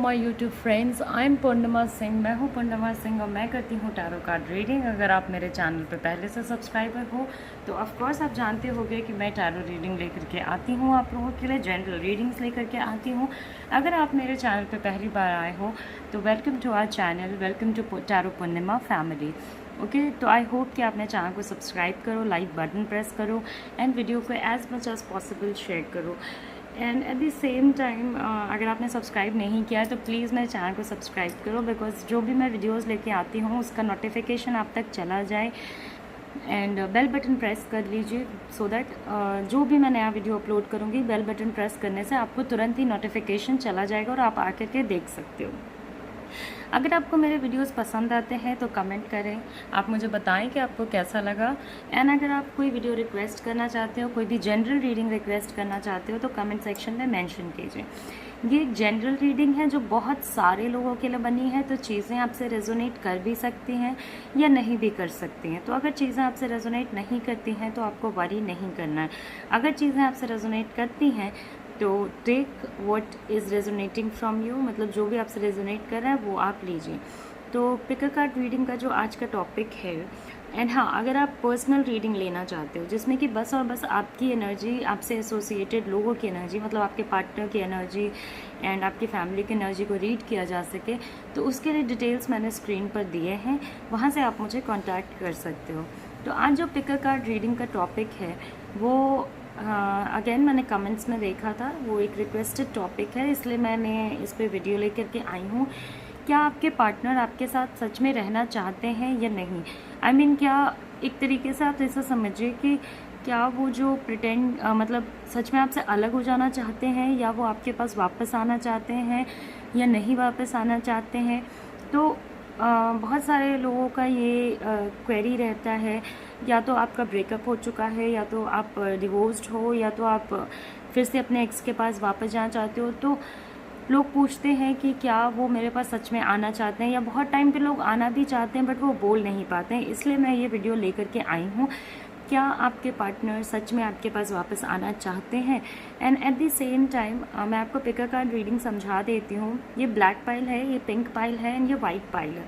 My YouTube friends, I am Purnima Singh. मैं हूँ पूर्णिमा सिंह और मैं करती हूँ टैरो कार्ड रीडिंग। अगर आप मेरे चैनल पर पहले से सब्सक्राइबर हो तो ऑफ कोर्स आप जानते होंगे कि मैं टैरो रीडिंग लेकर के आती हूँ आप लोगों के लिए, जनरल रीडिंग्स लेकर के आती हूँ। अगर आप मेरे चैनल पर पहली बार आए हो तो welcome to our channel, welcome to tarot Purnima family. Okay, तो आई होप कि आपने चैनल को सब्सक्राइब करो, लाइक बटन प्रेस करो एंड वीडियो को as much as possible share करो। And at the same time अगर आपने सब्सक्राइब नहीं किया है तो प्लीज़ मेरे चैनल को सब्सक्राइब करो, बिकॉज जो भी मैं वीडियोस लेके आती हूँ उसका नोटिफिकेशन आप तक चला जाए। एंड बेल बटन प्रेस कर लीजिए सो दैट जो भी मैं नया वीडियो अपलोड करूँगी बेल बटन प्रेस करने से आपको तुरंत ही नोटिफिकेशन चला जाएगा और आप आकर के देख सकते हो। अगर आपको मेरे वीडियोस पसंद आते हैं तो कमेंट करें, आप मुझे बताएं कि आपको कैसा लगा। एंड अगर आप कोई वीडियो रिक्वेस्ट करना चाहते हो, कोई भी जनरल रीडिंग रिक्वेस्ट करना चाहते हो तो कमेंट सेक्शन में मेंशन कीजिए। ये एक जनरल रीडिंग है जो बहुत सारे लोगों के लिए बनी है, तो चीज़ें आपसे रेजोनेट कर भी सकती हैं या नहीं भी कर सकती हैं। तो अगर चीज़ें आपसे रेजोनेट नहीं करती हैं तो आपको वरी नहीं करना है। अगर चीज़ें आपसे रेजोनेट करती हैं तो take what is resonating from you, मतलब जो भी आपसे रेजोनेट कर रहा है वो आप लीजिए। तो पिक अ कार्ड रीडिंग का जो आज का टॉपिक है। एंड हाँ, अगर आप पर्सनल रीडिंग लेना चाहते हो जिसमें कि बस और बस आपकी एनर्जी, आपसे एसोसिएटेड लोगों की एनर्जी, मतलब आपके पार्टनर की एनर्जी एंड आपकी फैमिली की एनर्जी को रीड किया जा सके, तो उसके लिए डिटेल्स मैंने स्क्रीन पर दिए हैं, वहाँ से आप मुझे कॉन्टैक्ट कर सकते हो। तो आज जो पिक अ कार्ड रीडिंग का टॉपिक है वो अगेन मैंने कमेंट्स में देखा था, वो एक रिक्वेस्टेड टॉपिक है, इसलिए मैंने इस पर वीडियो लेकर के आई हूँ। क्या आपके पार्टनर आपके साथ सच में रहना चाहते हैं या नहीं? आई मीन क्या एक तरीके से आप ऐसा समझिए कि क्या वो जो प्रिटेंड मतलब सच में आपसे अलग हो जाना चाहते हैं, या वो आपके पास वापस आना चाहते हैं या नहीं वापस आना चाहते हैं। तो बहुत सारे लोगों का ये क्वेरी रहता है, या तो आपका ब्रेकअप हो चुका है, या तो आप डिवोर्स्ड हो, या तो आप फिर से अपने एक्स के पास वापस जाना चाहते हो। तो लोग पूछते हैं कि क्या वो मेरे पास सच में आना चाहते हैं, या बहुत टाइम पे लोग आना भी चाहते हैं बट वो बोल नहीं पाते हैं। इसलिए मैं ये वीडियो लेकर के आई हूँ। क्या आपके पार्टनर सच में आपके पास वापस आना चाहते हैं? And at the same time मैं आपको पिक अ कार्ड रीडिंग समझा देती हूँ। ये ब्लैक पाइल है, ये पिंक पाइल है एंड ये वाइट पाइल है।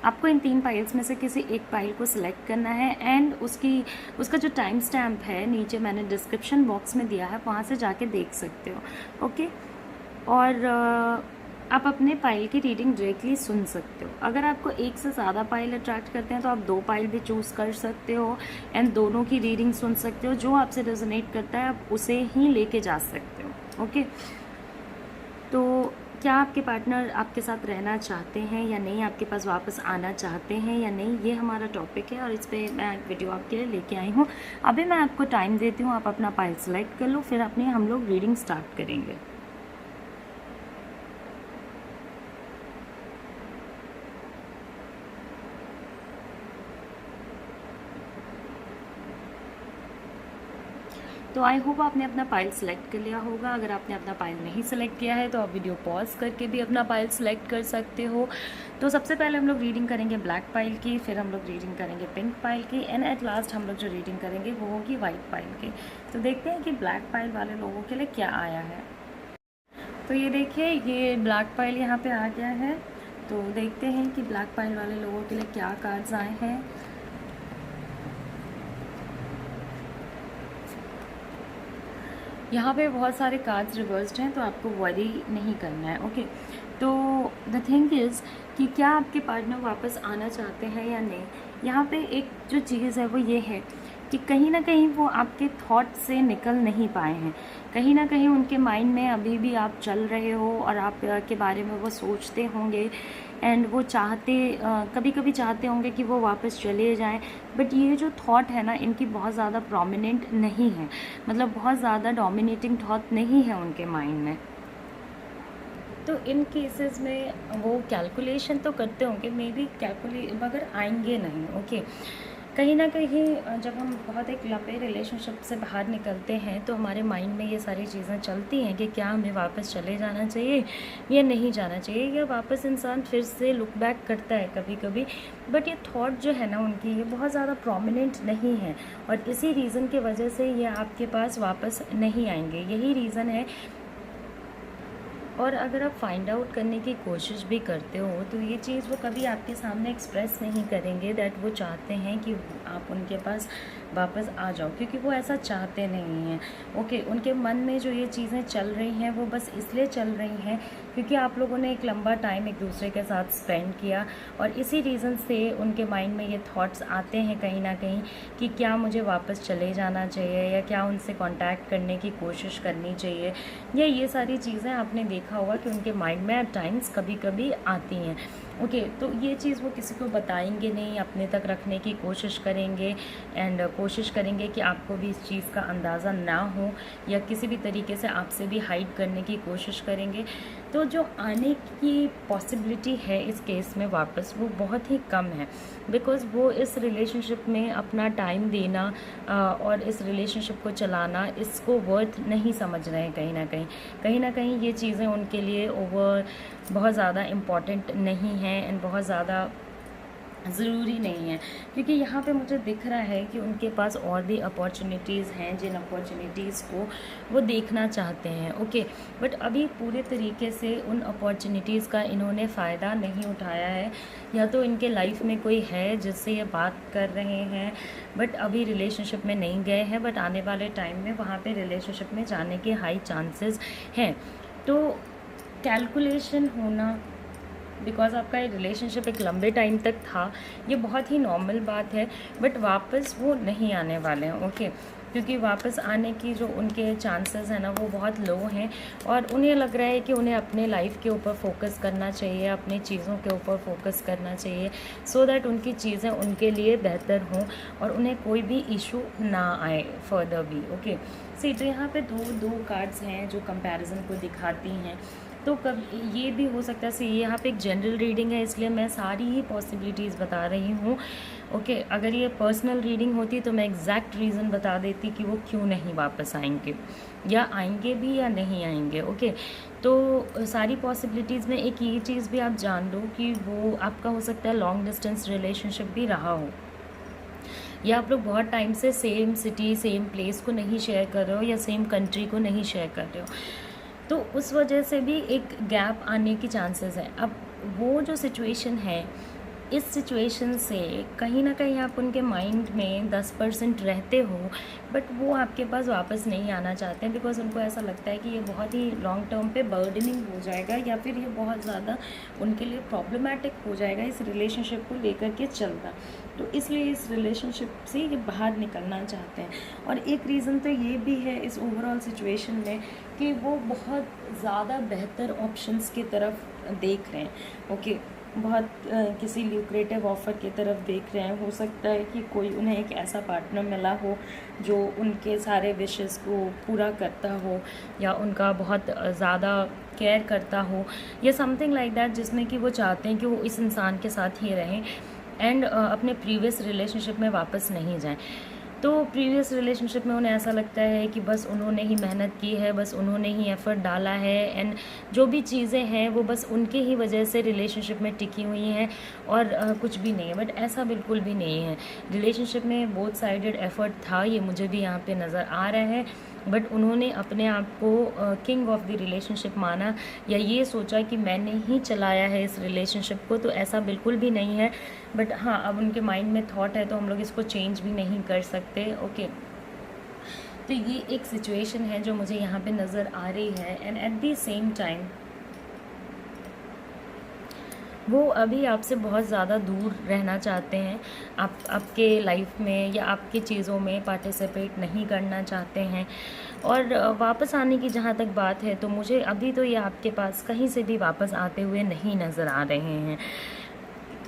आपको इन 3 पाइल्स में से किसी एक पाइल को सिलेक्ट करना है एंड उसका जो टाइम स्टैम्प है नीचे मैंने डिस्क्रिप्शन बॉक्स में दिया है, वहाँ से जाके देख सकते हो। ओके, और आप अपने पाइल की रीडिंग डायरेक्टली सुन सकते हो। अगर आपको एक से ज़्यादा पाइल अट्रैक्ट करते हैं तो आप 2 पाइल भी चूज़ कर सकते हो एंड दोनों की रीडिंग सुन सकते हो। जो आपसे रेजोनेट करता है आप उसे ही लेके जा सकते हो। ओके, तो क्या आपके पार्टनर आपके साथ रहना चाहते हैं या नहीं, आपके पास वापस आना चाहते हैं या नहीं, ये हमारा टॉपिक है और इस पर मैं एक वीडियो आपके लिए लेके आई हूँ। अभी मैं आपको टाइम देती हूँ, आप अपना पाइल सेलेक्ट कर लो, फिर अपने हम लोग रीडिंग स्टार्ट करेंगे। तो आई होप आपने अपना पाइल सेलेक्ट कर लिया होगा। अगर आपने अपना पाइल नहीं सेलेक्ट किया है तो आप वीडियो पॉज करके भी अपना पाइल सेलेक्ट कर सकते हो। तो सबसे पहले हम लोग रीडिंग करेंगे ब्लैक पाइल की, फिर हम लोग रीडिंग करेंगे पिंक पाइल की एंड एट लास्ट हम लोग जो रीडिंग करेंगे वो होगी वाइट पाइल की। तो देखते हैं कि ब्लैक पाइल वाले लोगों के लिए क्या आया है। तो ये देखिए, ये ब्लैक पाइल यहाँ पे आ गया है। तो देखते हैं कि ब्लैक पाइल वाले लोगों के लिए क्या कार्ड्स आए हैं। यहाँ पे बहुत सारे कार्ड्स रिवर्स्ड हैं तो आपको वरी नहीं करना है। ओके, तो द थिंग इज़ कि क्या आपके पार्टनर वापस आना चाहते हैं या नहीं। यहाँ पे एक जो चीज़ है वो ये है कि कहीं ना कहीं वो आपके थॉट से निकल नहीं पाए हैं। कहीं ना कहीं उनके माइंड में अभी भी आप चल रहे हो और आप के बारे में वो सोचते होंगे एंड वो कभी कभी चाहते होंगे कि वो वापस चले जाएं। बट ये जो थॉट है ना, इनकी बहुत ज़्यादा प्रोमिनेंट नहीं है, मतलब बहुत ज़्यादा डोमिनेटिंग थॉट नहीं है उनके माइंड में। तो इन केसेस में वो कैलकुलेशन तो करते होंगे, मे बी कैलकुले मगर आएंगे नहीं। ओके, कहीं ना कहीं जब हम बहुत एक लंबे रिलेशनशिप से बाहर निकलते हैं तो हमारे माइंड में ये सारी चीज़ें चलती हैं कि क्या हमें वापस चले जाना चाहिए या नहीं जाना चाहिए, या वापस इंसान फिर से लुक बैक करता है कभी कभी। बट ये थॉट जो है ना उनकी, ये बहुत ज़्यादा प्रोमिनेंट नहीं है, और इसी रीज़न की वजह से ये आपके पास वापस नहीं आएंगे, यही रीज़न है। और अगर आप फाइंड आउट करने की कोशिश भी करते हो तो ये चीज़ वो कभी आपके सामने एक्सप्रेस नहीं करेंगे दैट वो चाहते हैं कि आप उनके पास वापस आ जाओ, क्योंकि वो ऐसा चाहते नहीं हैं। ओके, उनके मन में जो ये चीज़ें चल रही हैं वो बस इसलिए चल रही हैं क्योंकि आप लोगों ने एक लंबा टाइम एक दूसरे के साथ स्पेंड किया, और इसी रीज़न से उनके माइंड में ये थॉट्स आते हैं कहीं ना कहीं कि क्या मुझे वापस चले जाना चाहिए या क्या उनसे कांटेक्ट करने की कोशिश करनी चाहिए, या ये सारी चीज़ें आपने देखा होगा कि उनके माइंड में एट टाइम्स कभी कभी आती हैं। ओके, तो ये चीज़ वो किसी को बताएंगे नहीं, अपने तक रखने की कोशिश करेंगे, एंड कोशिश करेंगे कि आपको भी इस चीज़ का अंदाज़ा ना हो, या किसी भी तरीके से आपसे भी हाइड करने की कोशिश करेंगे। तो जो आने की पॉसिबिलिटी है इस केस में वापस, वो बहुत ही कम है, बिकॉज़ वो इस रिलेशनशिप में अपना टाइम देना और इस रिलेशनशिप को चलाना, इसको वर्थ नहीं समझ रहे हैं। कहीं ना कहीं ये चीज़ें उनके लिए बहुत ज़्यादा इम्पॉर्टेंट नहीं है एंड बहुत ज़्यादा ज़रूरी नहीं है, क्योंकि यहाँ पे मुझे दिख रहा है कि उनके पास और भी अपॉर्चुनिटीज़ हैं जिन अपॉर्चुनिटीज़ को वो देखना चाहते हैं। ओके, बट अभी पूरे तरीके से उन अपॉर्चुनिटीज़ का इन्होंने फ़ायदा नहीं उठाया है, या तो इनके लाइफ में कोई है जिससे ये बात कर रहे हैं बट अभी रिलेशनशिप में नहीं गए हैं, बट आने वाले टाइम में वहाँ पे रिलेशनशिप में जाने के हाई चांसेस हैं। तो कैलकुलेशन होना, बिकॉज आपका ये रिलेशनशिप एक लंबे टाइम तक था, ये बहुत ही नॉर्मल बात है, बट वापस वो नहीं आने वाले हैं। ओके, क्योंकि वापस आने की जो उनके चांसेस हैं ना वो बहुत लो हैं, और उन्हें लग रहा है कि उन्हें अपने लाइफ के ऊपर फोकस करना चाहिए, अपनी चीज़ों के ऊपर फोकस करना चाहिए, सो दैट उनकी चीज़ें उनके लिए बेहतर हों और उन्हें कोई भी इशू ना आए फर्दर भी। ओके, सी तो यहाँ पे दो कार्ड्स हैं जो कंपैरिजन को दिखाती हैं। तो कब ये भी हो सकता है, सी यहाँ पे एक जनरल रीडिंग है इसलिए मैं सारी ही पॉसिबिलिटीज़ बता रही हूँ। ओके, अगर ये पर्सनल रीडिंग होती तो मैं एग्जैक्ट रीज़न बता देती कि वो क्यों नहीं वापस आएंगे, या आएंगे भी या नहीं आएंगे। ओके, तो सारी पॉसिबिलिटीज़ में एक ये चीज़ भी आप जान लो कि वो आपका हो सकता है लॉन्ग डिस्टेंस रिलेशनशिप भी रहा हो, या आप लोग बहुत टाइम से सेम सिटी सेम प्लेस को नहीं शेयर कर रहे हो, या सेम कंट्री को नहीं शेयर कर रहे हो, तो उस वजह से भी एक गैप आने की चांसेस है। अब वो जो सिचुएशन है, इस सिचुएशन से कहीं ना कहीं आप उनके माइंड में 10% रहते हो, बट वो आपके पास वापस नहीं आना चाहते हैं, बिकॉज उनको ऐसा लगता है कि ये बहुत ही लॉन्ग टर्म पे बर्डनिंग हो जाएगा, या फिर ये बहुत ज़्यादा उनके लिए प्रॉब्लमेटिक हो जाएगा इस रिलेशनशिप को लेकर के चलना। तो इसलिए इस रिलेशनशिप से ये बाहर निकलना चाहते हैं। और एक रीज़न तो ये भी है इस ओवरऑल सिचुएशन में कि वो बहुत ज़्यादा बेहतर ऑप्शंस की तरफ देख रहे हैं। ओके, बहुत किसी ल्यूक्रेटिव ऑफ़र की तरफ देख रहे हैं। हो सकता है कि कोई उन्हें एक ऐसा पार्टनर मिला हो जो उनके सारे विशेस को पूरा करता हो, या उनका बहुत ज़्यादा केयर करता हो, या समथिंग लाइक दैट, जिसमें कि वो चाहते हैं कि वो इस इंसान के साथ ही रहें एंड अपने प्रीवियस रिलेशनशिप में वापस नहीं जाएं। तो प्रीवियस रिलेशनशिप में उन्हें ऐसा लगता है कि बस उन्होंने ही मेहनत की है, बस उन्होंने ही एफ़र्ट डाला है, एंड जो भी चीज़ें हैं वो बस उनके ही वजह से रिलेशनशिप में टिकी हुई हैं, और कुछ भी नहीं है। बट ऐसा बिल्कुल भी नहीं है। रिलेशनशिप में बोथ साइडेड एफ़र्ट था, ये मुझे भी यहाँ पे नज़र आ रहा है, बट उन्होंने अपने आप को किंग ऑफ द रिलेशनशिप माना, या ये सोचा कि मैंने ही चलाया है इस रिलेशनशिप को। तो ऐसा बिल्कुल भी नहीं है, बट हाँ, अब उनके माइंड में थॉट है तो हम लोग इसको चेंज भी नहीं कर सकते। ओके, तो ये एक सिचुएशन है जो मुझे यहाँ पे नज़र आ रही है, and at the same time वो अभी आपसे बहुत ज़्यादा दूर रहना चाहते हैं, आपके लाइफ में या आपकी चीज़ों में पार्टिसिपेट नहीं करना चाहते हैं। और वापस आने की जहाँ तक बात है, तो मुझे अभी तो ये आपके पास कहीं से भी वापस आते हुए नहीं नज़र आ रहे हैं।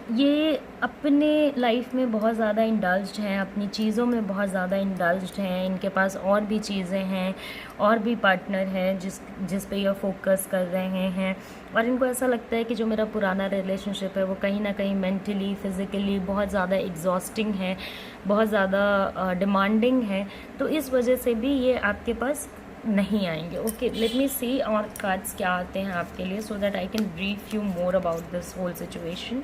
ये अपने लाइफ में बहुत ज़्यादा इंडल्ज्ड हैं, अपनी चीज़ों में बहुत ज़्यादा इंडल्ज्ड हैं। इनके पास और भी चीज़ें हैं, और भी पार्टनर हैं जिस पे ये फोकस कर रहे हैं, और इनको ऐसा लगता है कि जो मेरा पुराना रिलेशनशिप है वो कहीं ना कहीं मेंटली फिज़िकली बहुत ज़्यादा एग्जॉस्टिंग है, बहुत ज़्यादा डिमांडिंग है। तो इस वजह से भी ये आपके पास नहीं आएंगे। ओके, लेट मी सी और कार्ड्स क्या आते हैं आपके लिए, so that I can brief you more about this whole situation.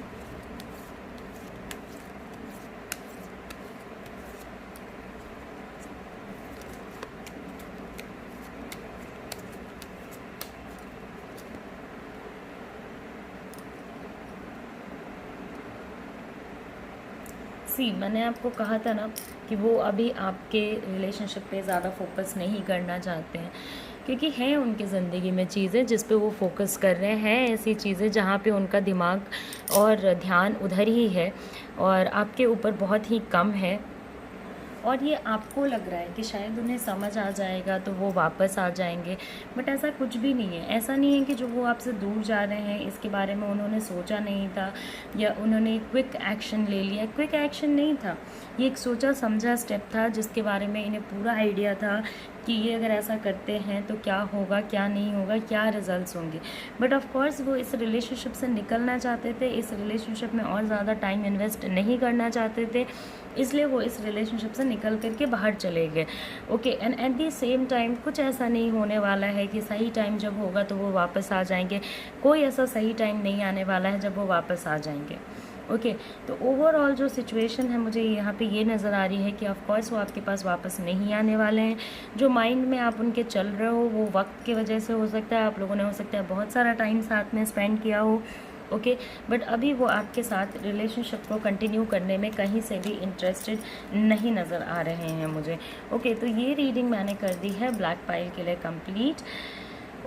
मैंने आपको कहा था ना कि वो अभी आपके रिलेशनशिप पे ज़्यादा फोकस नहीं करना चाहते हैं, क्योंकि हैं उनकी ज़िंदगी में चीज़ें जिस पे वो फोकस कर रहे हैं, ऐसी चीज़ें जहाँ पे उनका दिमाग और ध्यान उधर ही है और आपके ऊपर बहुत ही कम है। और ये आपको लग रहा है कि शायद उन्हें समझ आ जाएगा तो वो वापस आ जाएंगे, बट ऐसा कुछ भी नहीं है। ऐसा नहीं है कि जो वो आपसे दूर जा रहे हैं इसके बारे में उन्होंने सोचा नहीं था या उन्होंने क्विक एक्शन ले लिया। क्विक एक्शन नहीं था, ये एक सोचा समझा स्टेप था जिसके बारे में इन्हें पूरा आइडिया था कि ये अगर ऐसा करते हैं तो क्या होगा, क्या नहीं होगा, क्या रिजल्ट्स होंगे। बट ऑफ कोर्स वो इस रिलेशनशिप से निकलना चाहते थे, इस रिलेशनशिप में और ज़्यादा टाइम इन्वेस्ट नहीं करना चाहते थे, इसलिए वो इस रिलेशनशिप से निकल करके बाहर चले गए। Okay, and at the same time कुछ ऐसा नहीं होने वाला है कि सही टाइम जब होगा तो वो वापस आ जाएंगे। कोई ऐसा सही टाइम नहीं आने वाला है जब वो वापस आ जाएंगे। ओके, तो ओवरऑल जो सिचुएशन है मुझे यहाँ पे ये नज़र आ रही है कि ऑफ कोर्स वो आपके पास वापस नहीं आने वाले हैं। जो माइंड में आप उनके चल रहे हो वो वक्त की वजह से हो सकता है, आप लोगों ने हो सकता है बहुत सारा टाइम साथ में स्पेंड किया हो। ओके, बट अभी वो आपके साथ रिलेशनशिप को कंटिन्यू करने में कहीं से भी इंटरेस्टेड नहीं नज़र आ रहे हैं मुझे। ओके, तो ये रीडिंग मैंने कर दी है ब्लैक पाइल के लिए कंप्लीट।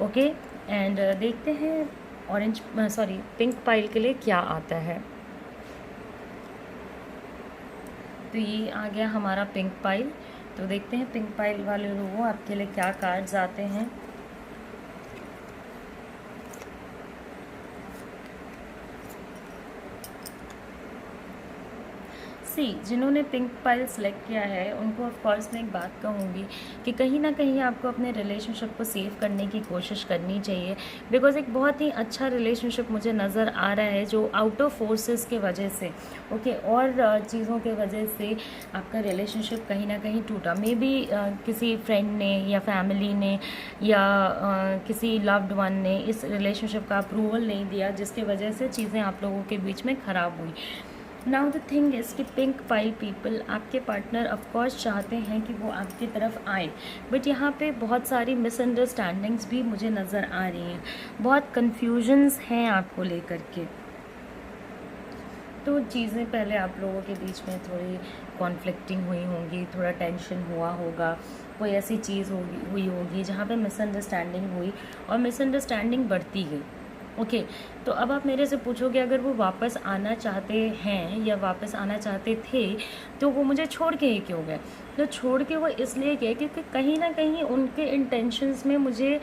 ओके, एंड देखते हैं पिंक पाइल के लिए क्या आता है। तो ये आ गया हमारा पिंक पाइल। तो देखते हैं पिंक पाइल वाले लोगों आपके लिए क्या कार्ड्स आते हैं। जिन्होंने पिंक पाइल सेलेक्ट किया है उनको ऑफ कोर्स मैं एक बात कहूँगी कि कहीं ना कहीं आपको अपने रिलेशनशिप को सेव करने की कोशिश करनी चाहिए, बिकॉज़ एक बहुत ही अच्छा रिलेशनशिप मुझे नज़र आ रहा है जो आउट ऑफ फोर्सेस के वजह से ओके और चीज़ों के वजह से आपका रिलेशनशिप कहीं ना कहीं टूटा। मे बी किसी फ्रेंड ने या फैमिली ने या किसी लव्ड वन ने इस रिलेशनशिप का अप्रूवल नहीं दिया, जिसके वजह से चीज़ें आप लोगों के बीच में ख़राब हुई। नाउ द थिंग इज़ कि पिंक पाइल पीपल आपके पार्टनर ऑफकोर्स चाहते हैं कि वो आपकी तरफ आए, बट यहाँ पे बहुत सारी मिसअंडरस्टैंडिंग्स भी मुझे नज़र आ रही हैं, बहुत कन्फ्यूजन्स हैं आपको लेकर के। तो चीज़ें पहले आप लोगों के बीच में थोड़ी कॉन्फ्लिक्टिंग हुई होंगी, थोड़ा टेंशन हुआ होगा, कोई ऐसी चीज़ हुई होगी जहाँ पे मिसअंडरस्टैंडिंग हुई और मिसअंडरस्टैंडिंग बढ़ती गई। ओके, तो अब आप मेरे से पूछोगे अगर वो वापस आना चाहते हैं या वापस आना चाहते थे तो वो मुझे छोड़ के ही क्यों गए। तो छोड़ के वो इसलिए गए क्योंकि कहीं ना कहीं उनके इंटेंशंस में मुझे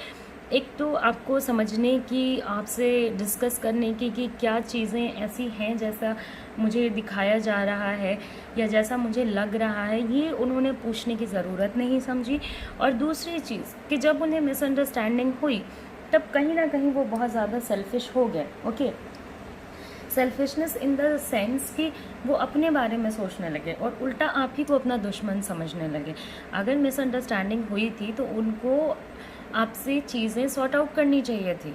एक तो आपको समझने की, आपसे डिस्कस करने की कि क्या चीज़ें ऐसी हैं जैसा मुझे दिखाया जा रहा है या जैसा मुझे लग रहा है, ये उन्होंने पूछने की ज़रूरत नहीं समझी। और दूसरी चीज़ कि जब उन्हें मिसअंडरस्टैंडिंग हुई तब कहीं ना कहीं वो बहुत ज़्यादा सेल्फिश हो गए। Okay, selfishness in the sense कि वो अपने बारे में सोचने लगे और उल्टा आप ही को अपना दुश्मन समझने लगे। अगर मिसअंडरस्टैंडिंग हुई थी तो उनको आपसे चीज़ें सॉर्ट आउट करनी चाहिए थी,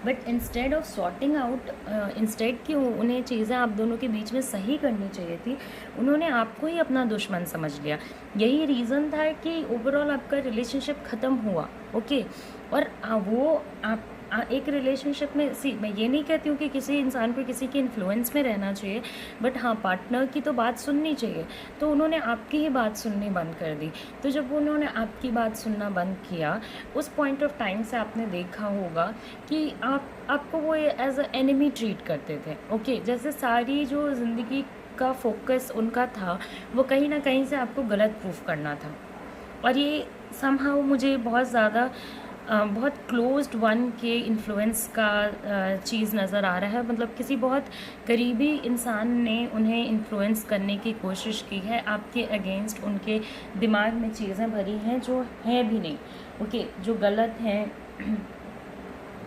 but instead of sorting out, instead कि उन्हें चीज़ें आप दोनों के बीच में सही करनी चाहिए थी, उन्होंने आपको ही अपना दुश्मन समझ लिया। यही रीज़न था कि ओवरऑल आपका रिलेशनशिप ख़त्म हुआ। ओके, और वो आप एक रिलेशनशिप में मैं ये नहीं कहती हूँ कि किसी इंसान को किसी के इन्फ्लुएंस में रहना चाहिए, बट हाँ पार्टनर की तो बात सुननी चाहिए। तो उन्होंने आपकी ही बात सुननी बंद कर दी। तो जब उन्होंने आपकी बात सुनना बंद किया उस पॉइंट ऑफ टाइम से आपने देखा होगा कि आपको वो एज अ एनिमी ट्रीट करते थे। ओके, जैसे सारी जो ज़िंदगी का फोकस उनका था वो कहीं ना कहीं से आपको गलत प्रूफ करना था। और ये समहाउ मुझे बहुत ज़्यादा बहुत क्लोज्ड वन के इन्फ्लुएंस का चीज़ नज़र आ रहा है। मतलब किसी बहुत करीबी इंसान ने उन्हें इन्फ्लुएंस करने की कोशिश की है, आपके अगेंस्ट उनके दिमाग में चीज़ें भरी हैं जो हैं भी नहीं, ओके, जो गलत हैं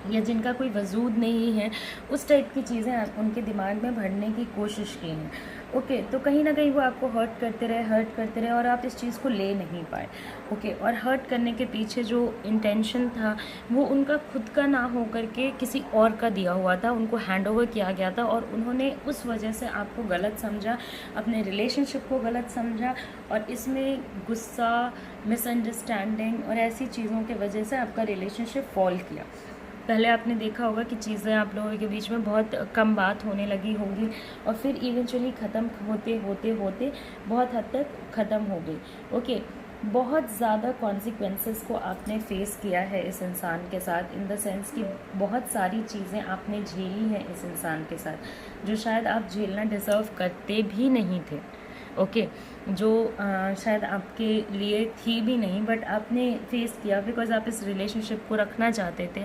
या जिनका कोई वजूद नहीं है, उस टाइप की चीज़ें उनके दिमाग में भरने की कोशिश की हैं, ओके। तो कहीं ना कहीं वो आपको हर्ट करते रहे और आप इस चीज़ को ले नहीं पाए, ओके। और हर्ट करने के पीछे जो इंटेंशन था वो उनका खुद का ना हो करके किसी और का दिया हुआ था, उनको हैंड ओवर किया गया था और उन्होंने उस वजह से आपको गलत समझा, अपने रिलेशनशिप को गलत समझा और इसमें गुस्सा, मिसअंडरस्टैंडिंग और ऐसी चीज़ों की वजह से आपका रिलेशनशिप फॉल किया। पहले आपने देखा होगा कि चीज़ें आप लोगों के बीच में बहुत कम बात होने लगी होगी और फिर इवेंचुअली ख़त्म होते होते होते बहुत हद तक ख़त्म हो गई, ओके। बहुत ज़्यादा कॉन्सिक्वेंसेस को आपने फेस किया है इस इंसान के साथ, इन द सेंस कि बहुत सारी चीज़ें आपने झेली हैं इस इंसान के साथ जो शायद आप झेलना डिज़र्व करते भी नहीं थे, ओके। जो शायद आपके लिए थी भी नहीं, बट आपने फेस किया बिकॉज आप इस रिलेशनशिप को रखना चाहते थे,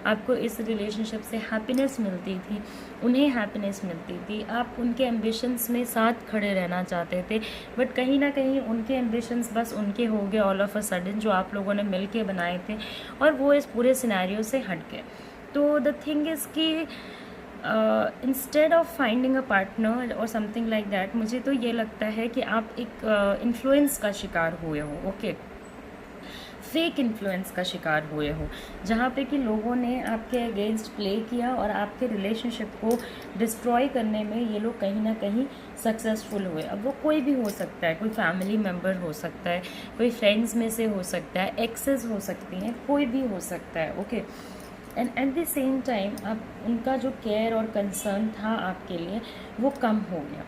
आपको इस रिलेशनशिप से हैप्पीनेस मिलती थी, उन्हें हैप्पीनेस मिलती थी, आप उनके एम्बिशंस में साथ खड़े रहना चाहते थे, बट कहीं ना कहीं उनके एम्बिशंस बस उनके हो गए ऑल ऑफ अ सडन, जो आप लोगों ने मिल के बनाए थे, और वो इस पूरे सिनेरियो से हट गए। तो द थिंग इज़ कि instead of finding a partner और समथिंग लाइक दैट, मुझे तो ये लगता है कि आप एक इन्फ्लुएंस का शिकार हुए हो, ओके, फेक इन्फ्लुएंस का शिकार हुए हो, जहाँ पे कि लोगों ने आपके अगेंस्ट प्ले किया और आपके रिलेशनशिप को डिस्ट्रॉय करने में ये लोग कहीं ना कहीं सक्सेसफुल हुए। अब वो कोई भी हो सकता है, कोई फैमिली मेम्बर हो सकता है, कोई फ्रेंड्स में से हो सकता है, एक्सेस हो सकती हैं, कोई भी हो सकता है, okay. And at the same time आप उनका जो केयर और कंसर्न था आपके लिए वो कम हो गया।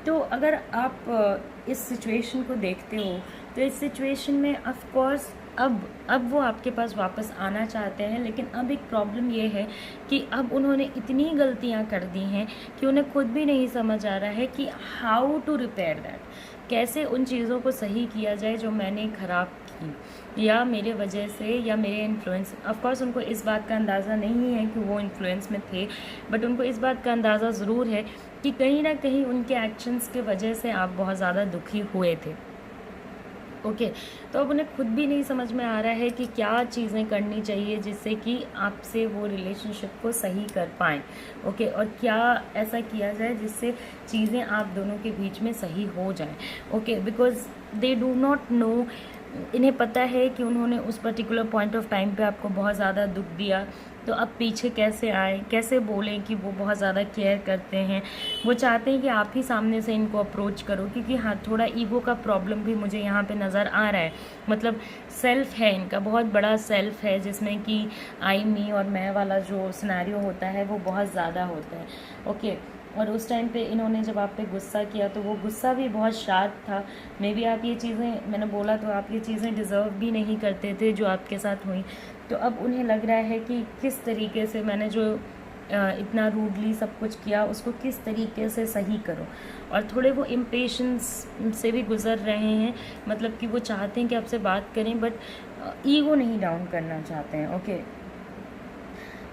तो अगर आप इस सिचुएशन को देखते हो तो इस सिचुएशन में ऑफ कोर्स अब वो आपके पास वापस आना चाहते हैं, लेकिन अब एक प्रॉब्लम ये है कि अब उन्होंने इतनी गलतियां कर दी हैं कि उन्हें खुद भी नहीं समझ आ रहा है कि हाउ टू रिपेयर दैट, कैसे उन चीज़ों को सही किया जाए जो मैंने ख़राब की या मेरे वजह से या मेरे इन्फ्लुएंस। ऑफ कोर्स उनको इस बात का अंदाज़ा नहीं है कि वो इन्फ्लुएंस में थे, बट उनको इस बात का अंदाज़ा ज़रूर है कि कहीं ना कहीं उनके एक्शंस के वजह से आप बहुत ज़्यादा दुखी हुए थे, ओके। तो अब उन्हें खुद भी नहीं समझ में आ रहा है कि क्या चीज़ें करनी चाहिए जिससे कि आपसे वो रिलेशनशिप को सही कर पाएँ, ओके, और क्या ऐसा किया जाए जिससे चीज़ें आप दोनों के बीच में सही हो जाएं, okay. Because they do not know, इन्हें पता है कि उन्होंने उस पर्टिकुलर पॉइंट ऑफ टाइम पे आपको बहुत ज़्यादा दुख दिया, तो अब पीछे कैसे आए, कैसे बोलें कि वो बहुत ज़्यादा केयर करते हैं, वो चाहते हैं कि आप ही सामने से इनको अप्रोच करो, क्योंकि हाँ थोड़ा ईगो का प्रॉब्लम भी मुझे यहाँ पे नज़र आ रहा है। मतलब सेल्फ है इनका, बहुत बड़ा सेल्फ है जिसमें कि आई मी और मैं वाला जो सिनेरियो होता है वो बहुत ज़्यादा होता है, ओके। और उस टाइम पे इन्होंने जब आप पे गुस्सा किया तो वो गुस्सा भी बहुत शार्प था। मे बी आप ये चीज़ें, मैंने बोला तो आप ये चीज़ें डिज़र्व भी नहीं करते थे जो आपके साथ हुई। तो अब उन्हें लग रहा है कि किस तरीके से मैंने जो इतना रूडली सब कुछ किया उसको किस तरीके से सही करो, और थोड़े वो इम्पेशंस से भी गुज़र रहे हैं। मतलब कि वो चाहते हैं कि आपसे बात करें, बट ईगो नहीं डाउन करना चाहते हैं, ओके।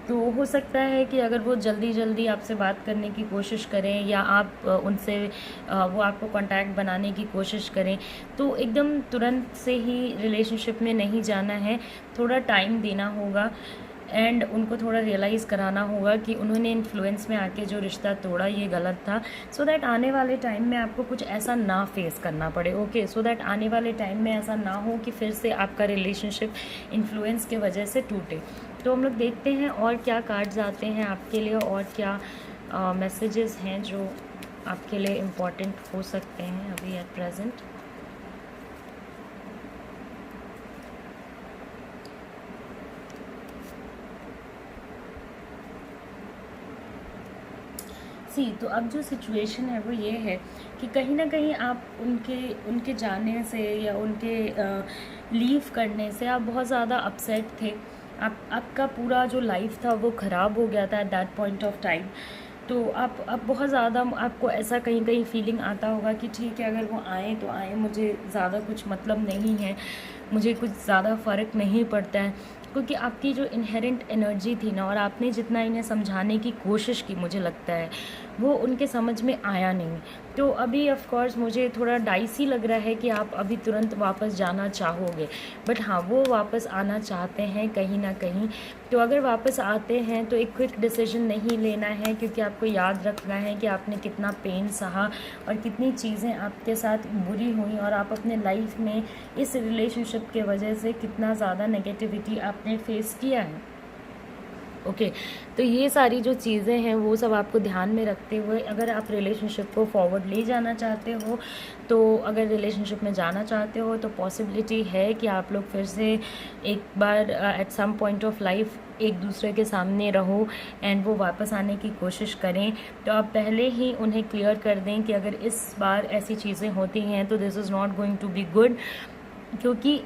तो हो सकता है कि अगर वो जल्दी जल्दी आपसे बात करने की कोशिश करें या आप उनसे वो आपको कांटेक्ट बनाने की कोशिश करें, तो एकदम तुरंत से ही रिलेशनशिप में नहीं जाना है, थोड़ा टाइम देना होगा एंड उनको थोड़ा रियलाइज़ कराना होगा कि उन्होंने इन्फ्लुएंस में आके जो रिश्ता तोड़ा ये गलत था, सो दैट आने वाले टाइम में आपको कुछ ऐसा ना फेस करना पड़े, ओके। सो दैट आने वाले टाइम में ऐसा ना हो कि फिर से आपका रिलेशनशिप इन्फ्लुएंस के वजह से टूटे। तो हम लोग देखते हैं और क्या कार्ड्स आते हैं आपके लिए और क्या मैसेजेस हैं जो आपके लिए इम्पॉर्टेंट हो सकते हैं अभी एट प्रेजेंट। तो अब जो सिचुएशन है वो ये है कि कहीं ना कहीं आप उनके जाने से या उनके लीव करने से आप बहुत ज़्यादा अपसेट थे। आपका पूरा जो लाइफ था वो ख़राब हो गया था at that point of time. तो आप बहुत ज़्यादा आपको ऐसा कहीं कहीं फीलिंग आता होगा कि ठीक है अगर वो आए तो आए, मुझे ज़्यादा कुछ मतलब नहीं है, मुझे कुछ ज़्यादा फ़र्क नहीं पड़ता है। क्योंकि आपकी जो इनहेरेंट एनर्जी थी ना, और आपने जितना इन्हें समझाने की कोशिश की, मुझे लगता है वो उनके समझ में आया नहीं। तो अभी ऑफ कोर्स मुझे थोड़ा डाइसी लग रहा है कि आप अभी तुरंत वापस जाना चाहोगे, बट हाँ, वो वापस आना चाहते हैं कहीं ना कहीं। तो अगर वापस आते हैं तो एक क्विक डिसीजन नहीं लेना है, क्योंकि आपको याद रखना है कि आपने कितना पेन सहा और कितनी चीज़ें आपके साथ बुरी हुई, और आप अपने लाइफ में इस रिलेशनशिप के वजह से कितना ज़्यादा नेगेटिविटी आपने फेस किया है। ओके, तो ये सारी जो चीज़ें हैं वो सब आपको ध्यान में रखते हुए अगर आप रिलेशनशिप को फॉरवर्ड ले जाना चाहते हो, तो अगर रिलेशनशिप में जाना चाहते हो तो पॉसिबिलिटी है कि आप लोग फिर से एक बार at some point of life एक दूसरे के सामने रहो एंड वो वापस आने की कोशिश करें। तो आप पहले ही उन्हें क्लियर कर दें कि अगर इस बार ऐसी चीज़ें होती हैं तो this is not going to be good, क्योंकि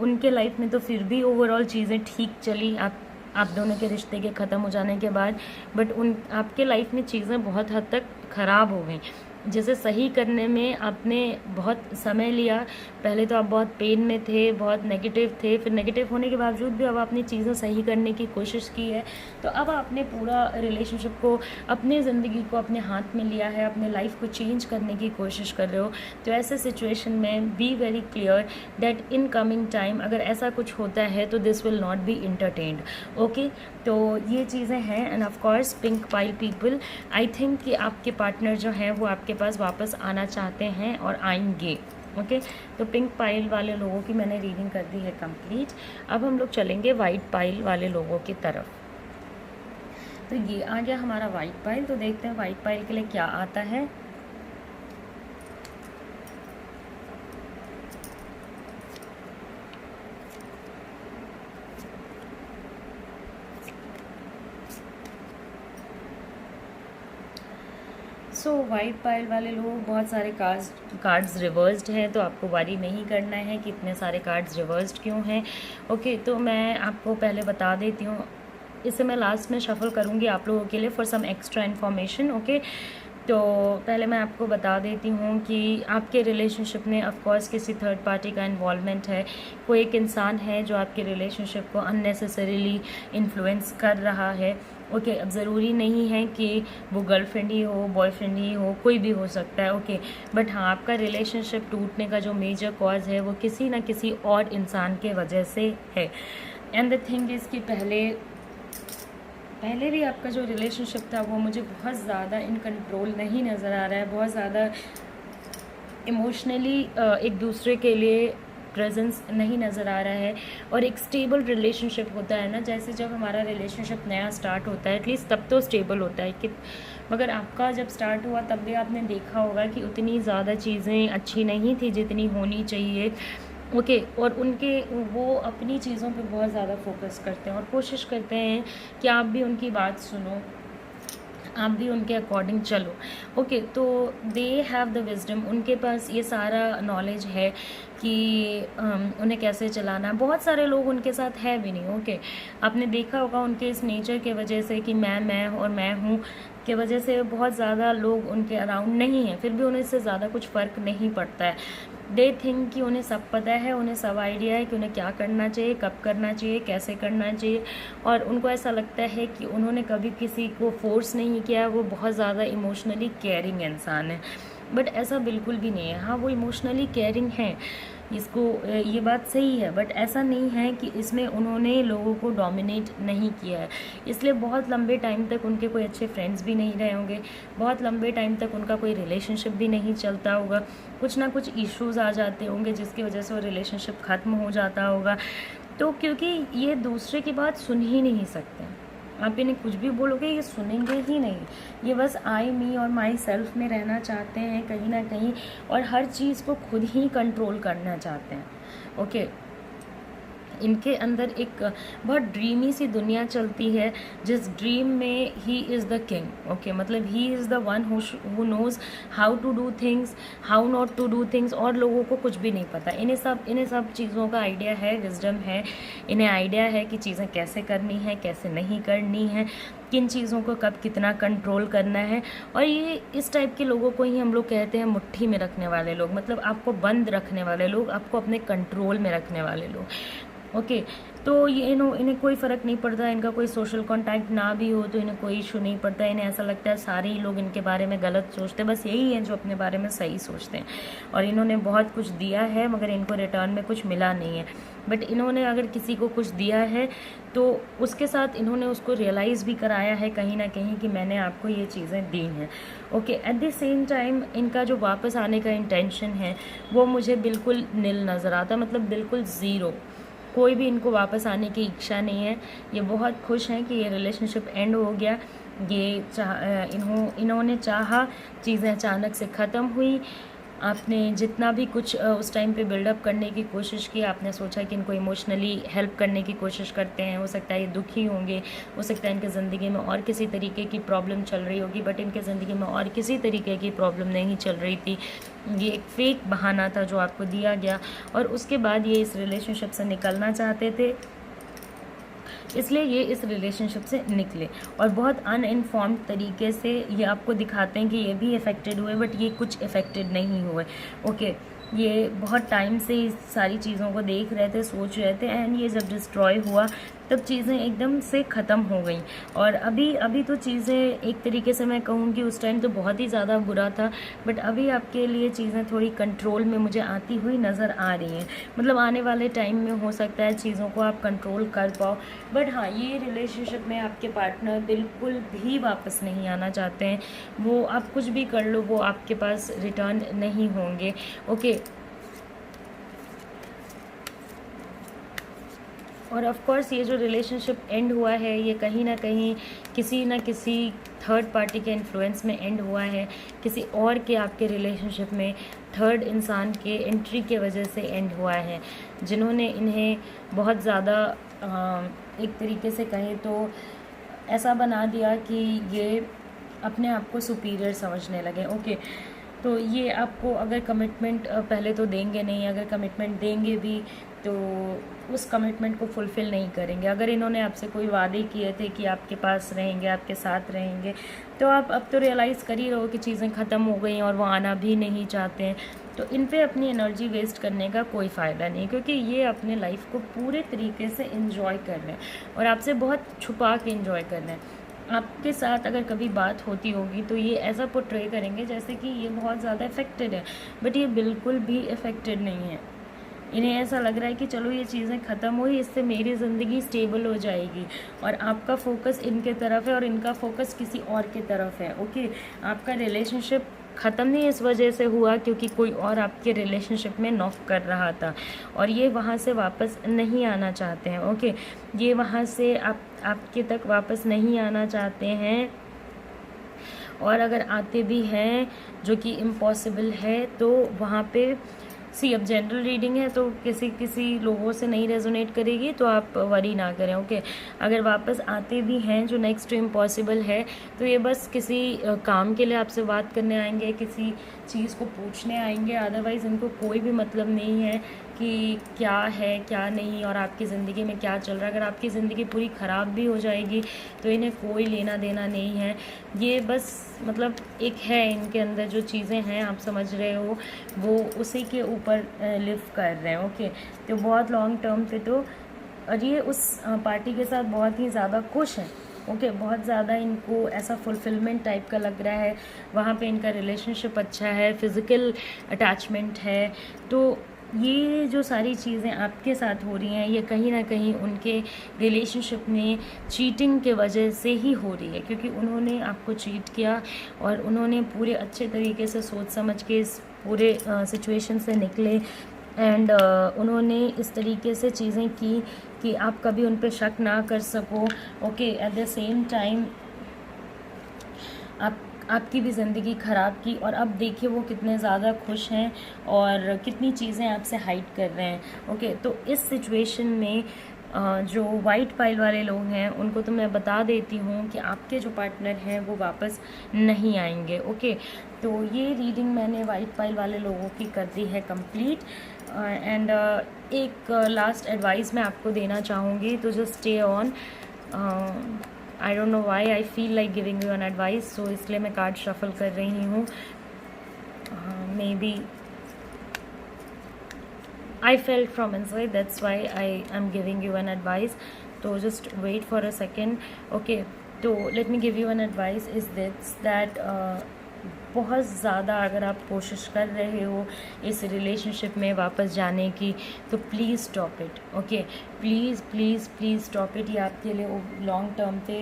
उनके लाइफ में तो फिर भी ओवरऑल चीज़ें ठीक चली आप दोनों के रिश्ते के ख़त्म हो जाने के बाद, बट आपके लाइफ में चीज़ें बहुत हद तक ख़राब हो गई। जैसे सही करने में आपने बहुत समय लिया, पहले तो आप बहुत पेन में थे, बहुत नेगेटिव थे, फिर नेगेटिव होने के बावजूद भी अब आपने चीज़ें सही करने की कोशिश की है। तो अब आपने पूरा रिलेशनशिप को, अपने ज़िंदगी को अपने हाथ में लिया है, अपने लाइफ को चेंज करने की कोशिश कर रहे हो। तो ऐसे सिचुएशन में be very clear that in coming time अगर ऐसा कुछ होता है तो this will not be entertained. Okay, तो ये चीज़ें हैं। And of course pink pile people, I think कि आपके पार्टनर जो हैं वो आपके पास वापस आना चाहते हैं और आएंगे। ओके, तो पिंक पाइल वाले लोगों की मैंने रीडिंग कर दी है कंप्लीट। अब हम लोग चलेंगे वाइट पाइल वाले लोगों की तरफ। तो ये आ गया हमारा वाइट पाइल। तो देखते हैं वाइट पाइल के लिए क्या आता है। सो वाइट पाइल वाले लोग, बहुत सारे कार्ड्स रिवर्स्ड हैं, तो आपको वरी नहीं करना है कि इतने सारे कार्ड्स रिवर्स्ड क्यों हैं। ओके, तो मैं आपको पहले बता देती हूँ, इसे मैं लास्ट में शफल करूँगी आप लोगों के लिए for some extra information. Okay, तो पहले मैं आपको बता देती हूँ कि आपके रिलेशनशिप में ऑफ कोर्स किसी थर्ड पार्टी का इन्वॉल्वमेंट है। कोई एक इंसान है जो आपके रिलेशनशिप को अननेसेसरीली इन्फ्लुएंस कर रहा है। ओके, अब ज़रूरी नहीं है कि वो गर्लफ्रेंड ही हो, बॉयफ्रेंड ही हो, कोई भी हो सकता है। ओके, बट हाँ, आपका रिलेशनशिप टूटने का जो मेजर कॉज है वो किसी ना किसी और इंसान के वजह से है। एंड द थिंग इज़ कि पहले भी आपका जो रिलेशनशिप था वो मुझे बहुत ज़्यादा इन कंट्रोल नहीं नज़र आ रहा है, बहुत ज़्यादा इमोशनली एक दूसरे के लिए प्रेजेंस नहीं नज़र आ रहा है। और एक स्टेबल रिलेशनशिप होता है ना, जैसे जब हमारा रिलेशनशिप नया स्टार्ट होता है एटलीस्ट तब तो स्टेबल होता है कि, मगर आपका जब स्टार्ट हुआ तब भी आपने देखा होगा कि उतनी ज़्यादा चीज़ें अच्छी नहीं थी जितनी होनी चाहिए। ओके, और वो अपनी चीज़ों पे बहुत ज़्यादा फोकस करते हैं और कोशिश करते हैं कि आप भी उनकी बात सुनो, आप भी उनके अकॉर्डिंग चलो। ओके, तो दे हैव द विजडम, उनके पास ये सारा नॉलेज है कि उन्हें कैसे चलाना है। बहुत सारे लोग उनके साथ है भी नहीं। ओके, आपने देखा होगा उनके इस नेचर के वजह से कि मैं और मैं हूँ के वजह से बहुत ज़्यादा लोग उनके अराउंड नहीं हैं, फिर भी उन्हें इससे ज़्यादा कुछ फ़र्क नहीं पड़ता है। दे थिंक कि उन्हें सब पता है, उन्हें सब आइडिया है कि उन्हें क्या करना चाहिए, कब करना चाहिए, कैसे करना चाहिए। और उनको ऐसा लगता है कि उन्होंने कभी किसी को फोर्स नहीं किया, वो बहुत ज़्यादा इमोशनली केयरिंग इंसान है। बट ऐसा बिल्कुल भी नहीं है। हाँ, वो इमोशनली केयरिंग है, ये बात सही है, बट ऐसा नहीं है कि इसमें उन्होंने लोगों को डोमिनेट नहीं किया है। इसलिए बहुत लंबे टाइम तक उनके कोई अच्छे फ्रेंड्स भी नहीं रहे होंगे, बहुत लंबे टाइम तक उनका कोई रिलेशनशिप भी नहीं चलता होगा, कुछ ना कुछ इश्यूज़ आ जाते होंगे जिसकी वजह से वो रिलेशनशिप ख़त्म हो जाता होगा। तो क्योंकि ये दूसरे की बात सुन ही नहीं सकते, आप इन्हें कुछ भी बोलोगे ये सुनेंगे ही नहीं। ये बस आई मी और माई सेल्फ में रहना चाहते हैं कहीं ना कहीं, और हर चीज़ को खुद ही कंट्रोल करना चाहते हैं। ओके, इनके अंदर एक बहुत ड्रीमी सी दुनिया चलती है, जिस ड्रीम में he is the king. Okay, मतलब he is the one who knows how to do things, how not to do things, और लोगों को कुछ भी नहीं पता। इन्हें सब चीज़ों का आइडिया है, विजडम है, इन्हें आइडिया है कि चीज़ें कैसे करनी है, कैसे नहीं करनी है, किन चीज़ों को कब कितना कंट्रोल करना है। और ये इस टाइप के लोगों को ही हम लोग कहते हैं मुट्ठी में रखने वाले लोग, मतलब आपको बंद रखने वाले लोग, आपको अपने कंट्रोल में रखने वाले लोग। ओके। तो ये इन्हें कोई फ़र्क नहीं पड़ता, इनका कोई सोशल कॉन्टैक्ट ना भी हो तो इन्हें कोई इशू नहीं पड़ता। इन्हें ऐसा लगता है सारे ही लोग इनके बारे में गलत सोचते हैं, बस यही हैं जो अपने बारे में सही सोचते हैं। और इन्होंने बहुत कुछ दिया है मगर इनको रिटर्न में कुछ मिला नहीं है। बट इन्होंने अगर किसी को कुछ दिया है तो उसके साथ इन्होंने उसको रियलाइज़ भी कराया है कहीं ना कहीं कि मैंने आपको ये चीज़ें दी हैं। Okay, eight the same time इनका जो वापस आने का इंटेंशन है वो मुझे बिल्कुल निल नज़र आता है, मतलब बिल्कुल ज़ीरो। कोई भी इनको वापस आने की इच्छा नहीं है। ये बहुत खुश हैं कि ये रिलेशनशिप एंड हो गया। ये इन्होंने चाहा, चीज़ें अचानक से ख़त्म हुई। आपने जितना भी कुछ उस टाइम पे बिल्डअप करने की कोशिश की, आपने सोचा कि इनको इमोशनली हेल्प करने की कोशिश करते हैं, हो सकता है ये दुखी होंगे, हो सकता है इनके ज़िंदगी में और किसी तरीके की प्रॉब्लम चल रही होगी, बट इनके ज़िंदगी में और किसी तरीके की प्रॉब्लम नहीं चल रही थी। ये एक फेक बहाना था जो आपको दिया गया, और उसके बाद ये इस रिलेशनशिप से निकलना चाहते थे, इसलिए ये इस रिलेशनशिप से निकले। और बहुत अनइन्फॉर्म्ड तरीके से ये आपको दिखाते हैं कि ये भी अफेक्टेड हुए, बट ये कुछ अफेक्टेड नहीं हुए। ओके, ये बहुत टाइम से इस सारी चीज़ों को देख रहे थे, सोच रहे थे, एंड ये जब डिस्ट्रॉय हुआ तब चीज़ें एकदम से ख़त्म हो गई। और अभी तो चीज़ें एक तरीके से मैं कहूँ कि उस टाइम तो बहुत ही ज़्यादा बुरा था, बट अभी आपके लिए चीज़ें थोड़ी कंट्रोल में मुझे आती हुई नज़र आ रही हैं। मतलब आने वाले टाइम में हो सकता है चीज़ों को आप कंट्रोल कर पाओ, बट हाँ, ये रिलेशनशिप में आपके पार्टनर बिल्कुल भी वापस नहीं आना चाहते हैं। वो आप कुछ भी कर लो, वो आपके पास रिटर्न नहीं होंगे। ओके, और ऑफ कोर्स ये जो रिलेशनशिप एंड हुआ है ये कहीं ना कहीं किसी न किसी थर्ड पार्टी के इन्फ्लुएंस में एंड हुआ है, किसी और के आपके रिलेशनशिप में थर्ड इंसान के एंट्री के वजह से एंड हुआ है, जिन्होंने इन्हें बहुत ज़्यादा एक तरीके से कहें तो ऐसा बना दिया कि ये अपने आप को सुपीरियर समझने लगे। ओके, तो ये आपको अगर कमिटमेंट पहले तो देंगे नहीं, अगर कमिटमेंट देंगे भी तो उस कमिटमेंट को फुलफ़िल नहीं करेंगे। अगर इन्होंने आपसे कोई वादे किए थे कि आपके पास रहेंगे, आपके साथ रहेंगे, तो आप अब तो रियलाइज़ कर ही रहो कि चीज़ें ख़त्म हो गई और वो आना भी नहीं चाहते हैं। तो इन पे अपनी एनर्जी वेस्ट करने का कोई फ़ायदा नहीं, क्योंकि ये अपने लाइफ को पूरे तरीके से इन्जॉय कर रहे हैं और आपसे बहुत छुपा के इन्जॉय कर रहे हैं। आपके साथ अगर कभी बात होती होगी तो ये ऐसा पोर्ट्रे करेंगे जैसे कि ये बहुत ज़्यादा इफ़ेक्टेड है, बट ये बिल्कुल भी इफ़ेक्टेड नहीं है। इन्हें ऐसा लग रहा है कि चलो ये चीज़ें ख़त्म हुई, इससे मेरी ज़िंदगी स्टेबल हो जाएगी, और आपका फोकस इनके तरफ है और इनका फोकस किसी और की तरफ है। ओके, आपका रिलेशनशिप ख़त्म नहीं इस वजह से हुआ क्योंकि कोई और आपके रिलेशनशिप में नॉक कर रहा था, और ये वहाँ से वापस नहीं आना चाहते हैं। ओके, ये वहाँ से आपके तक वापस नहीं आना चाहते हैं, और अगर आते भी हैं जो कि इम्पॉसिबल है, तो वहाँ पे अब जनरल रीडिंग है तो किसी लोगों से नहीं रेजोनेट करेगी, तो आप वरी ना करें। ओके, अगर वापस आते भी हैं जो नेक्स्ट टू इम्पॉसिबल है, तो ये बस किसी काम के लिए आपसे बात करने आएंगे, किसी चीज़ को पूछने आएंगे, अदरवाइज़ इनको कोई भी मतलब नहीं है कि क्या है क्या नहीं और आपकी ज़िंदगी में क्या चल रहा है। अगर आपकी ज़िंदगी पूरी ख़राब भी हो जाएगी तो इन्हें कोई लेना देना नहीं है। ये बस मतलब एक है इनके अंदर जो चीज़ें हैं, आप समझ रहे हो, वो उसी के ऊपर लिव कर रहे हैं। ओके, तो बहुत लॉन्ग टर्म पे तो, और ये उस पार्टी के साथ बहुत ही ज़्यादा खुश हैं। ओके, बहुत ज़्यादा इनको ऐसा फुलफिलमेंट टाइप का लग रहा है, वहाँ पे इनका रिलेशनशिप अच्छा है, फिज़िकल अटैचमेंट है। तो ये जो सारी चीज़ें आपके साथ हो रही हैं ये कहीं ना कहीं उनके रिलेशनशिप में चीटिंग के वजह से ही हो रही है, क्योंकि उन्होंने आपको चीट किया और उन्होंने पूरे अच्छे तरीके से सोच समझ के इस पूरे सिचुएशन से निकले, एंड उन्होंने इस तरीके से चीज़ें की कि आप कभी उन पे शक ना कर सको। Okay, eight the same time आपकी भी ज़िंदगी ख़राब की, और अब देखिए वो कितने ज़्यादा खुश हैं और कितनी चीज़ें आपसे हाइड कर रहे हैं। ओके, तो इस सिचुएशन में जो वाइट पाइल वाले लोग हैं उनको तो मैं बता देती हूँ कि आपके जो पार्टनर हैं वो वापस नहीं आएंगे। ओके, तो ये रीडिंग मैंने वाइट पाइल वाले लोगों की कर दी है कंप्लीट, एंड एक लास्ट एडवाइस मैं आपको देना चाहूँगी, तो just stay on. I don't know why I feel like giving you an advice, so इसलिए मैं कार्ड शफल कर रही हूँ। Maybe I felt from inside, that's why I am giving you an advice. So just wait for a second. Okay, तो let me give you an advice is this that बहुत ज़्यादा अगर आप कोशिश कर रहे हो इस रिलेशनशिप में वापस जाने की, तो please stop it. Okay, please please please stop it. ये आपके लिए लॉन्ग टर्म पे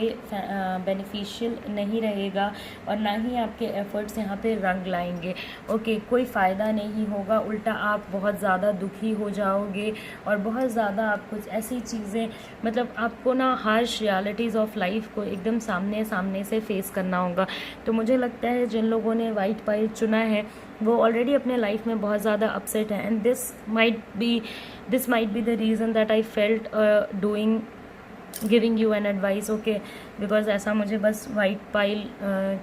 बेनिफिशियल नहीं रहेगा और ना ही आपके एफ़र्ट्स यहाँ पे रंग लाएंगे. ओके, कोई फ़ायदा नहीं होगा, उल्टा आप बहुत ज़्यादा दुखी हो जाओगे और बहुत ज़्यादा आप कुछ ऐसी चीज़ें, मतलब आपको ना हार्श रियलिटीज़ ऑफ लाइफ को एकदम सामने सामने से फेस करना होगा. तो मुझे लगता है जिन लोगों ने वाइट पाइल चुना है वो ऑलरेडी अपने लाइफ में बहुत ज़्यादा अपसेट है, and this might be the reason that I felt doing giving you an advice. Okay, because ऐसा मुझे बस वाइट पाइल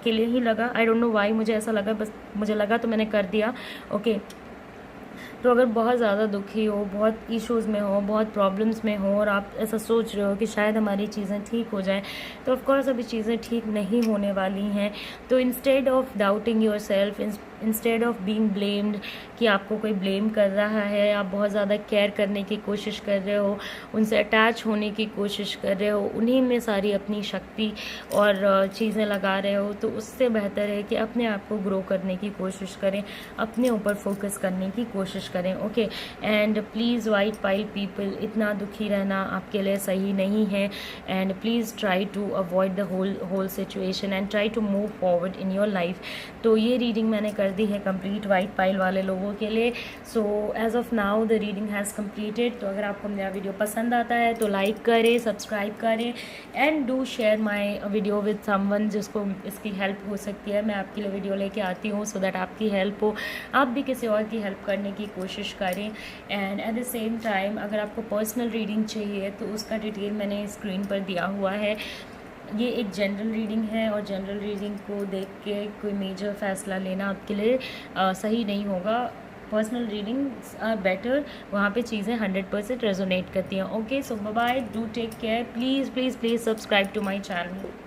के लिए ही लगा. आई डोंट नो वाई मुझे ऐसा लगा, बस मुझे लगा तो मैंने कर दिया. ओके, तो अगर बहुत ज़्यादा दुखी हो, बहुत इश्यूज़ में हो, बहुत प्रॉब्लम्स में हो और आप ऐसा सोच रहे हो कि शायद हमारी चीज़ें ठीक हो जाएं, तो ऑफ कोर्स अभी चीज़ें ठीक नहीं होने वाली हैं. तो instead of doubting your self, instead of being blamed कि आपको कोई ब्लेम कर रहा है, आप बहुत ज़्यादा केयर करने की कोशिश कर रहे हो, उनसे अटैच होने की कोशिश कर रहे हो, उन्हीं में सारी अपनी शक्ति और चीज़ें लगा रहे हो, तो उससे बेहतर है कि अपने आप को ग्रो करने की कोशिश करें, अपने ऊपर फोकस करने की कोशिश करें. Okay, and please white pile people, इतना दुखी रहना आपके लिए सही नहीं है, and please try to avoid the whole situation and try to move forward in your life. तो ये रीडिंग मैंने कर दी है कंप्लीट वाइट पाइल वाले लोगों के लिए. So as of now the reading has completed. तो अगर आपको मेरा वीडियो पसंद आता है तो लाइक करें, सब्सक्राइब करें and do share my video with someone जिसको इसकी हेल्प हो सकती है. मैं आपके लिए वीडियो लेके आती हूँ सो दैट आपकी हेल्प हो, आप भी किसी और की हेल्प करने की कोशिश करें. And at the same time अगर आपको पर्सनल रीडिंग चाहिए तो उसका डिटेल मैंने स्क्रीन पर दिया हुआ है. ये एक जनरल रीडिंग है और जनरल रीडिंग को देख के कोई मेजर फैसला लेना आपके लिए सही नहीं होगा. पर्सनल रीडिंग्स आर बेटर, वहाँ पे चीज़ें 100% रेजोनेट करती हैं. Okay, so bye bye, do take care, please please please subscribe to my channel.